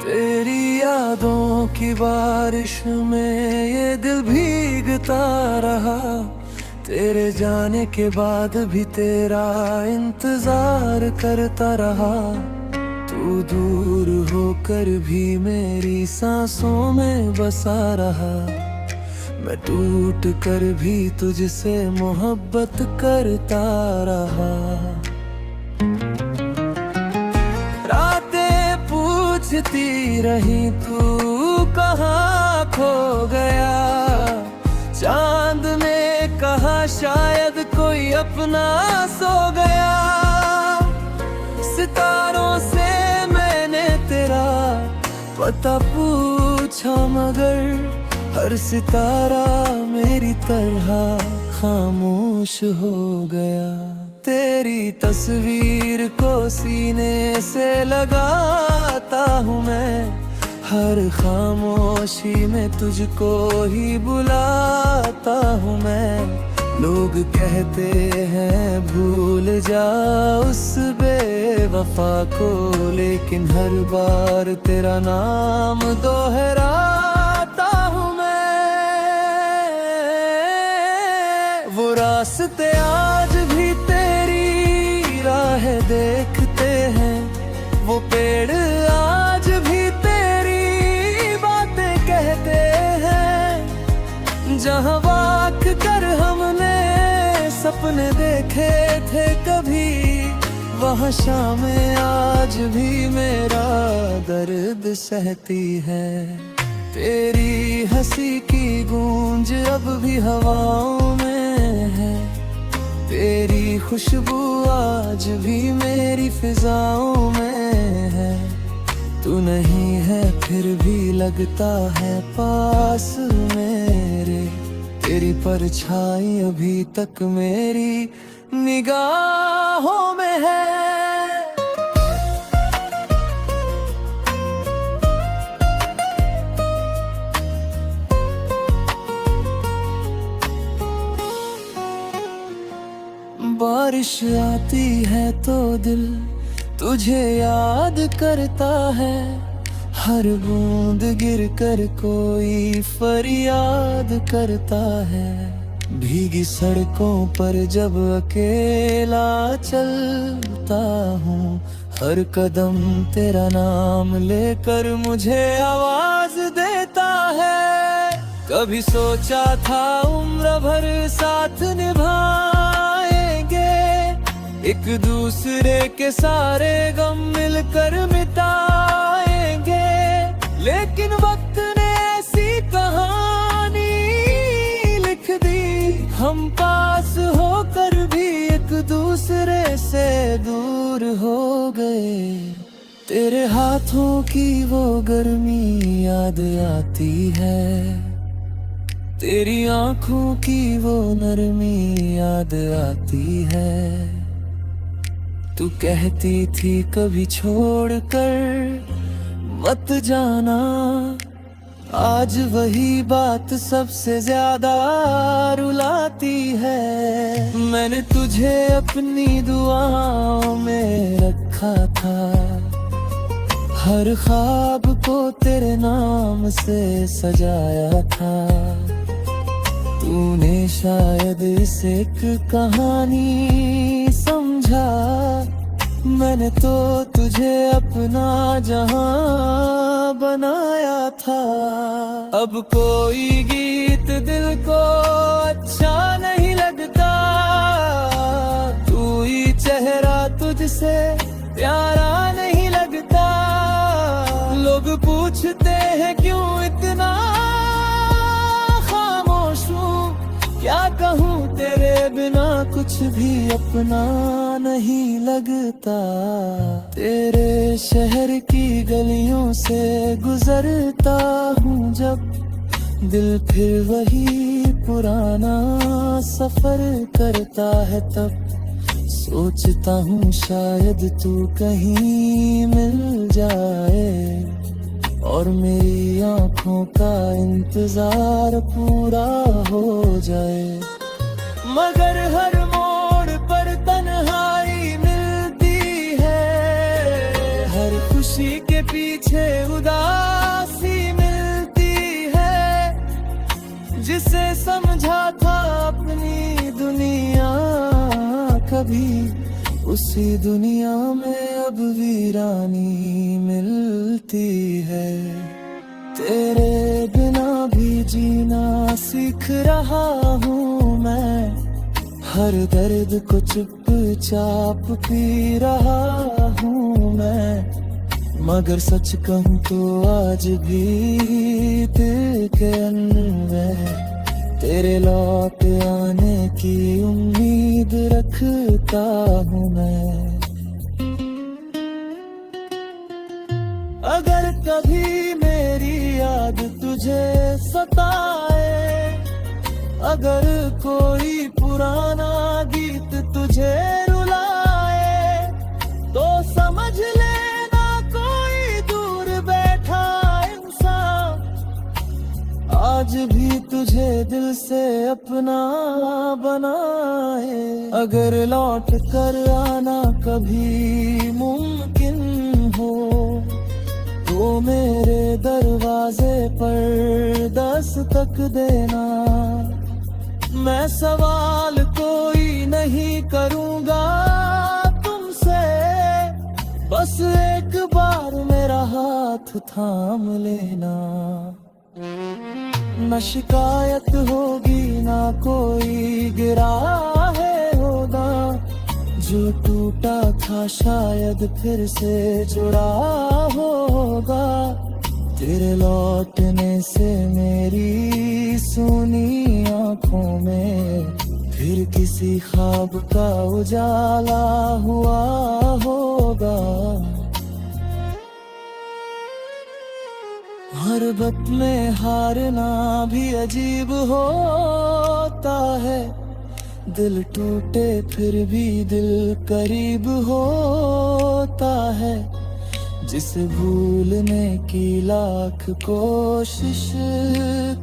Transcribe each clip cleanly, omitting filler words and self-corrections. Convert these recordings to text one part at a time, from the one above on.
तेरी यादों की बारिश में ये दिल भीगता रहा। तेरे जाने के बाद भी तेरा इंतजार करता रहा। तू दूर होकर भी मेरी सांसों में बसा रहा। मैं टूट कर भी तुझसे मोहब्बत करता रहा। रातें पूछती रही तू कहाँ खो गया। चांद ने कहा शायद कोई अपना सो गया। सितारों से मैंने तेरा पता पूछा मगर हर सितारा मेरी तरह खामोश हो गया। तेरी तस्वीर को सीने से लगाता हूँ मैं। हर खामोशी में तुझको ही बुलाता हूँ मैं। लोग कहते हैं भूल जा उस बेवफा को, लेकिन हर बार तेरा नाम दोहराता हूँ मैं। वो रास्ते आज भी तेरी राह देखते हैं। वो पेड़ आज भी तेरी बातें कहते हैं। जहाँ वाक कर हमने सपने देखे थे कभी, वहाँ शामें आज भी मेरा दर्द सहती है। तेरी हंसी की गूंज अब भी हवाओं में है। तेरी खुशबू आज भी मेरी फिजाओं में है। तू नहीं है फिर भी लगता है पास मेरे। तेरी परछाई अभी तक मेरी निगाहों में है। बारिश आती है तो दिल तुझे याद करता है। हर बूंद गिर कर कोई फरियाद करता है। भीगी सड़कों पर जब अकेला चलता हूँ, हर कदम तेरा नाम लेकर मुझे आवाज देता है। कभी सोचा था उम्र भर साथ निभाएंगे, एक दूसरे के सारे गम मिलकर मिटाएंगे। लेकिन वक्त ने ऐसी कहानी लिख दी, हम पास होकर भी एक दूसरे से दूर हो गए। तेरे हाथों की वो गर्मी याद आती है। तेरी आंखों की वो नरमी याद आती है। तू कहती थी कभी छोड़ कर मत जाना। आज वही बात सबसे ज्यादा रुलाती है। मैंने तुझे अपनी दुआओं में रखा था। हर ख्वाब को तेरे नाम से सजाया था। तूने शायद इसे एक कहानी समझा। मैंने तो तुझे अपना जहां बनाया था। अब कोई गीत दिल को अच्छा नहीं लगता। तू ही चेहरा तुझसे प्यारा नहीं लगता। लोग पूछते हैं क्यों इतना खामोश हूँ। क्या कहूँ तेरे बिना कुछ भी अपना नहीं लगता। तेरे शहर की गलियों से गुजरता हूँ जब, दिल फिर वही पुराना सफर करता है तब। सोचता हूँ शायद तू कहीं मिल जाए और मेरी आँखों का इंतजार पूरा हो जाए। मगर हर मोड़ पर तन्हाई मिलती है। हर खुशी खुशी के पीछे उदासी मिलती है, जिसे समझा था अपनी दुनिया कभी, उसी दुनिया में अब वीरानी मिलती है। तेरे बिना भी जीना सीख रहा हूँ मैं, हर दर्द को चुपचाप पी रहा हूँ मैं, मगर सच कहूँ तो आज भी दिल के अंदर तेरे लौट आने की उम्मीद रखता हूँ मैं। अगर कभी मेरी याद तुझे सताए, अगर कोई पुराना गीत तुझे रुलाए, तो समझ लेना कोई दूर बैठा इंसान आज भी तुझे दिल से अपना बनाए। अगर लौट कर आना कभी मुमकिन हो, तो मेरे दरवाजे पर दस्तक देना। मैं सवाल कोई नहीं करूँगा तुमसे, बस एक बार मेरा हाथ थाम लेना। न शिकायत होगी ना कोई गिरा है होगा, जो टूटा था शायद फिर से जुड़ा होगा। तेरे लौटने से मेरी सुनी आँखों में फिर किसी ख्वाब का उजाला हुआ होगा। हर वक्त में हारना भी अजीब होता है, दिल टूटे फिर भी दिल करीब होता है। जिसे भूलने की लाख कोशिश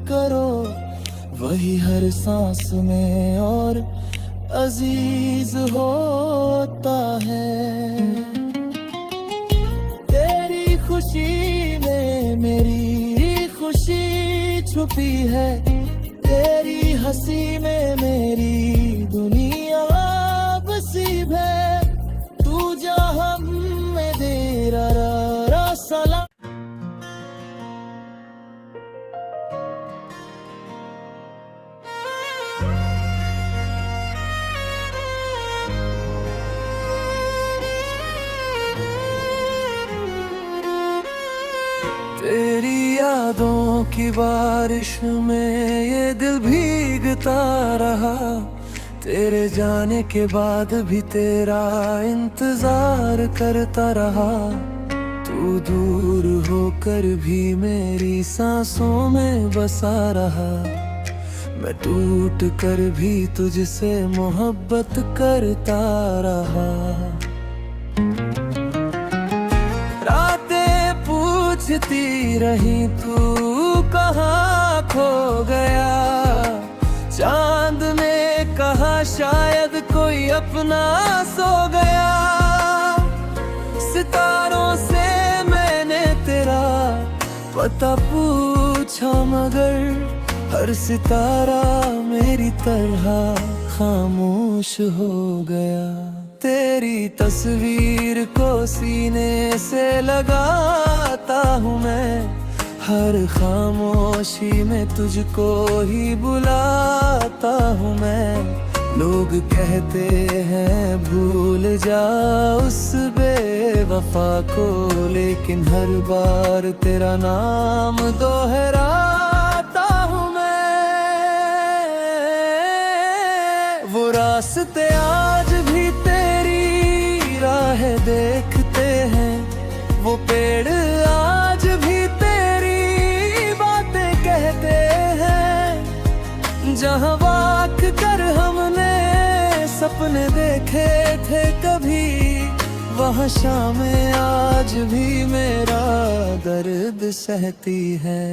करो, वही हर सांस में और अजीज होता है। तेरी खुशी में मेरी खुशी छुपी है, तेरी हंसी में मेरी दुनिया बसी है। तू जहाँ में तेरा सलाम। तेरी यादों की बारिश में ये दिल भीगता रहा, तेरे जाने के बाद भी तेरा इंतजार करता रहा। तू दूर होकर भी मेरी सांसों में बसा रहा, मैं टूट कर भी तुझसे मोहब्बत करता रहा। रातें पूछती रही तू कहाँ खो गया, चांद ने कहा शायद कोई अपना सो गया। सितारों से मैंने तेरा पता पूछा, मगर हर सितारा मेरी तरह खामोश हो गया। तेरी तस्वीर को सीने से लगाता हूँ मैं, हर खामोशी में तुझको ही बुलाता हूँ मैं। लोग कहते हैं भूल जा उस बेवफा को, लेकिन हर बार तेरा नाम दोहराता हूँ मैं। वो रास्ते आज भी तेरी राह देखते हैं, वो पेड़ आज भी तेरी बातें कहते हैं। जहाँ वाक कर हमने सपने देखे थे कभी, वहाँ शामें आज भी मेरा दर्द सहती है।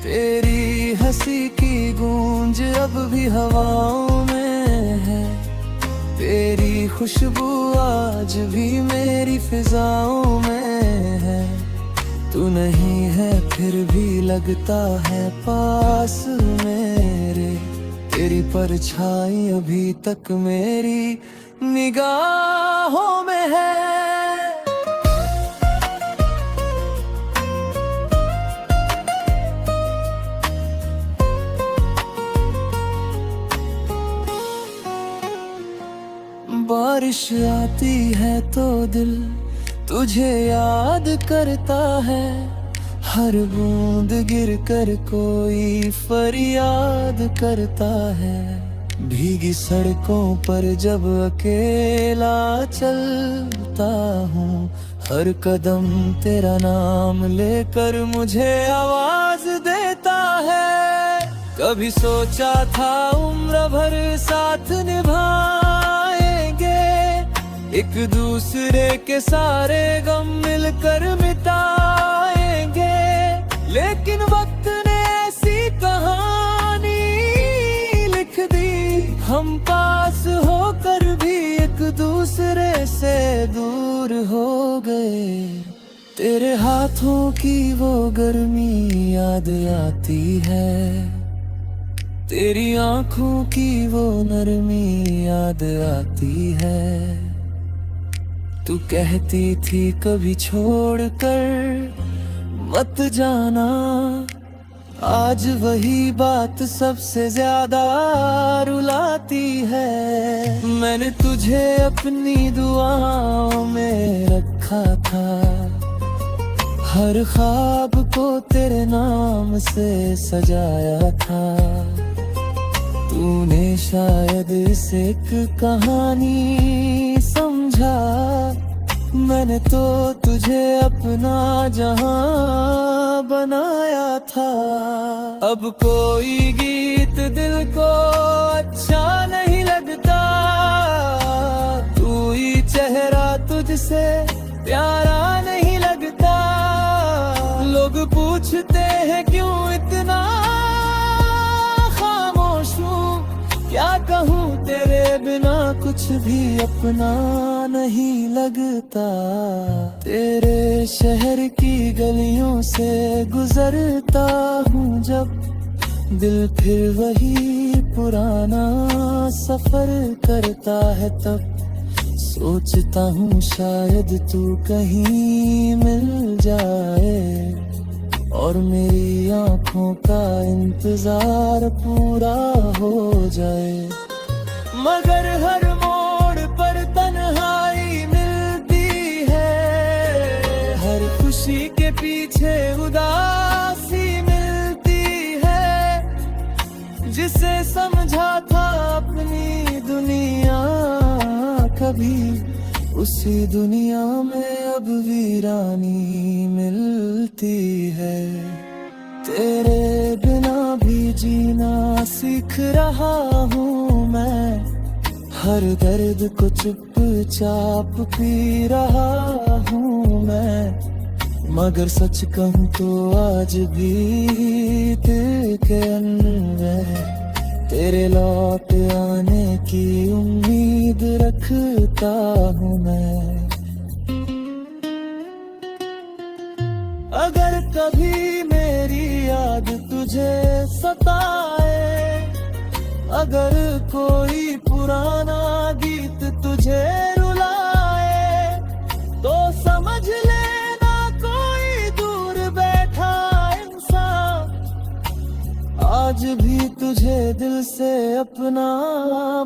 तेरी हंसी की गूंज अब भी हवाओं में है, तेरी खुशबू आज भी मेरी फिजाओं में है। तू नहीं है फिर भी लगता है पास मेरे। तेरी परछाई अभी तक मेरी निगाहों में है। बारिश आती है तो दिल तुझे याद करता है। हर बूंद गिर कर कोई फरियाद करता है। भीगी सड़कों पर जब अकेला चलता हूँ, हर कदम तेरा नाम लेकर मुझे आवाज देता है। कभी सोचा था उम्र भर साथ निभाएंगे, एक दूसरे के सारे गम मिलकर मिटाएंगे। लेकिन वक्त ने ऐसी कहानी लिख दी, हम पास होकर भी एक दूसरे से दूर हो गए। तेरे हाथों की वो गर्मी याद आती है, तेरी आंखों की वो नरमी याद आती है। तू कहती थी कभी छोड़ कर मत जाना, आज वही बात सबसे ज्यादा रुलाती है। मैंने तुझे अपनी दुआओं में रखा था, हर ख्वाब को तेरे नाम से सजाया था। तूने शायद इसे एक कहानी समझा, मैंने तो तुझे अपना जहां बनाया था। अब कोई गीत दिल को अच्छा नहीं लगता, तू ही चेहरा तुझसे प्यारा नहीं लगता। लोग पूछते हैं क्यों इतना खामोश हूँ, क्या कहूँ तेरे बिना कुछ भी अपना नहीं लगता। तेरे शहर की गलियों से गुजरता हूँ जब, दिल फिर वही पुराना सफर करता है तब। सोचता हूँ शायद तू कहीं मिल जाए, और मेरी आँखों का इंतजार पूरा हो जाए। मगर हर मोड़ पर तन्हाई मिलती है, हर खुशी के पीछे उदासी मिलती है। जिसे समझा था अपनी दुनिया कभी, उसी दुनिया में अब वीरानी मिलती है। तेरे बिना भी जीना सीख रहा हूँ मैं, हर दर्द को चुपचाप पी रहा हूँ मैं। मगर सच कहूँ तो आज भी दिल के अंदर तेरे लौट आने की उम्मीद रखता हूँ मैं। अगर कभी मेरी याद तुझे सताए, अगर कोई पुराना गीत तुझे रुलाए, तो समझ लेना कोई दूर बैठा इंसान आज भी तुझे दिल से अपना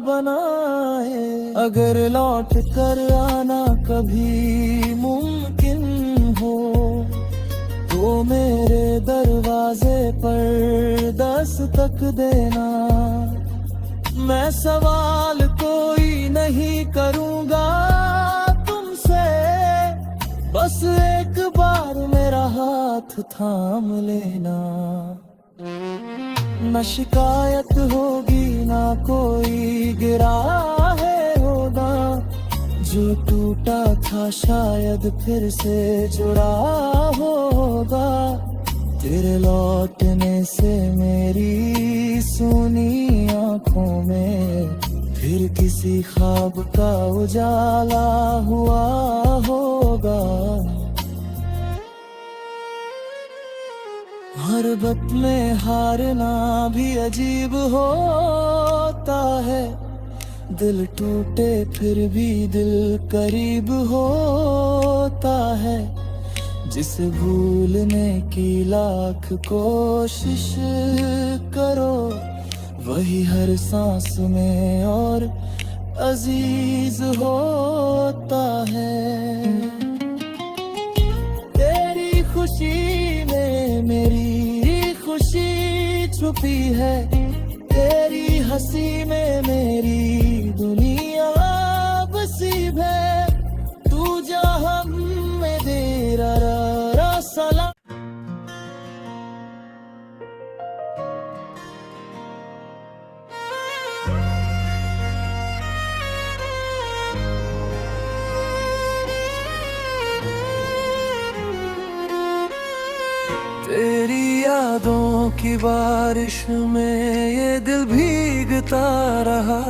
बनाए। अगर लौट कर आना कभी मुमकिन हो, तो मेरे दरवाजे पर दस्तक देना। मैं सवाल कोई नहीं करूँगा तुमसे, बस एक बार मेरा हाथ थाम लेना। न शिकायत होगी ना कोई गिरा है होगा, जो टूटा था शायद फिर से जुड़ा होगा। तेरे लौटने से मेरी सुनी आँखों में फिर किसी ख्वाब का उजाला हुआ होगा। हर वक्त में हारना भी अजीब होता है, दिल टूटे फिर भी दिल करीब होता है। जिसे भूलने की लाख कोशिश करो, वही हर सांस में और अजीज होता है। तेरी खुशी में मेरी खुशी छुपी है, तेरी हंसी में मेरी दुनिया बसी है। तू जहां में तेरा सलाम। तेरी यादों की बारिश में ये दिल भीगता रहा,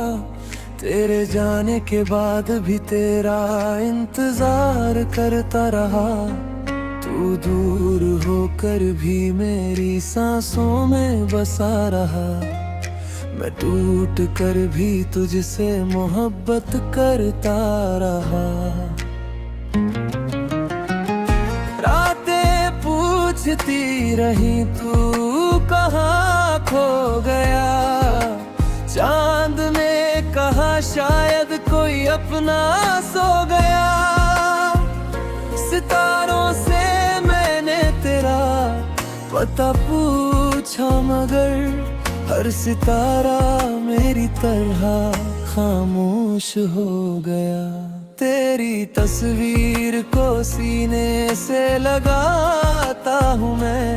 तेरे जाने के बाद भी तेरा इंतजार करता रहा। तू दूर होकर भी मेरी सांसों में बसा रहा, मैं टूट कर भी तुझसे मोहब्बत करता रहा। रातें पूछती रही तू कहाँ खो गया, चांद ने कहा शायद कोई अपना सो गया। सितारों से मैंने तेरा पता पूछा, मगर हर सितारा मेरी तरह खामोश हो गया। तेरी तस्वीर को सीने से लगाता हूँ मैं,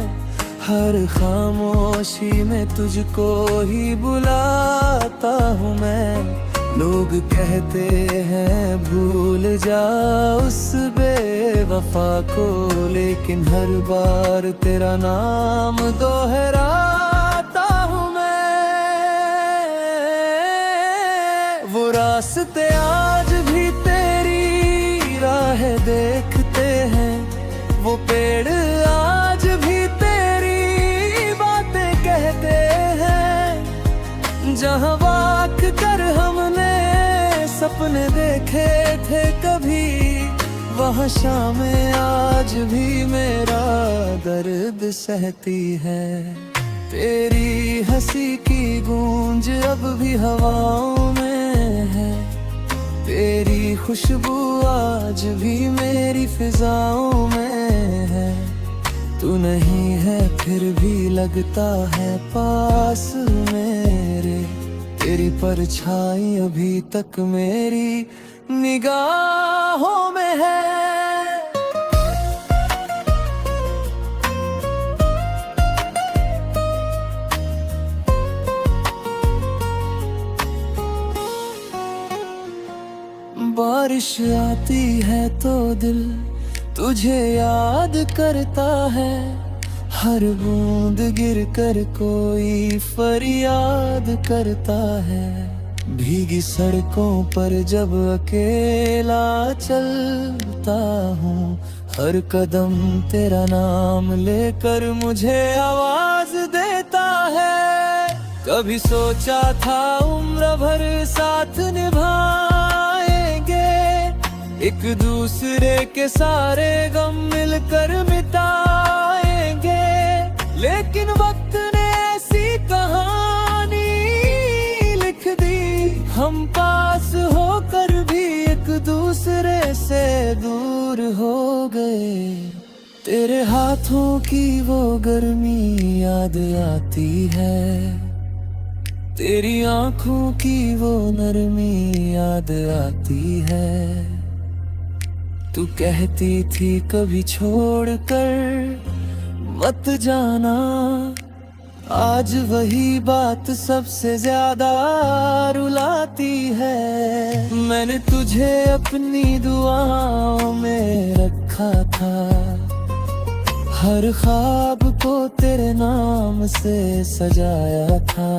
हर खामोशी में तुझको ही बुलाता हूँ मैं। लोग कहते हैं भूल जा उस बेवफा को, लेकिन हर बार तेरा नाम दोहराता हूँ मैं। वो रास्ते आज भी तेरी राह देखते हैं, वो पेड़ आज भी तेरी बातें कहते हैं। जहाँ वाक कर हमने सपने देखे थे कभी, वहाँ शामें आज भी मेरा दर्द सहती है। तेरी हंसी की गूंज अब भी हवाओं में है, तेरी खुशबू आज भी मेरी फिजाओं में है। तू नहीं है फिर भी लगता है पास मेरे, तेरी परछाई अभी तक मेरी निगाहों में है। बारिश आती है तो दिल तुझे याद करता है, हर बूंद गिर कर कोई फरियाद करता है। भीगी सड़कों पर जब अकेला चलता हूँ, हर कदम तेरा नाम लेकर मुझे आवाज देता है। कभी सोचा था उम्र भर साथ निभाएंगे, एक दूसरे के सारे गम मिलकर मिटाएंगे। लेकिन वक्त ने ऐसी कहानी लिख दी, हम पास होकर भी एक दूसरे से दूर हो गए। तेरे हाथों की वो गर्मी याद आती है, तेरी आंखों की वो नरमी याद आती है। तू कहती थी कभी छोड़ कर मत जाना, आज वही बात सबसे ज्यादा रुलाती है। मैंने तुझे अपनी दुआओं में रखा था, हर ख्वाब को तेरे नाम से सजाया था।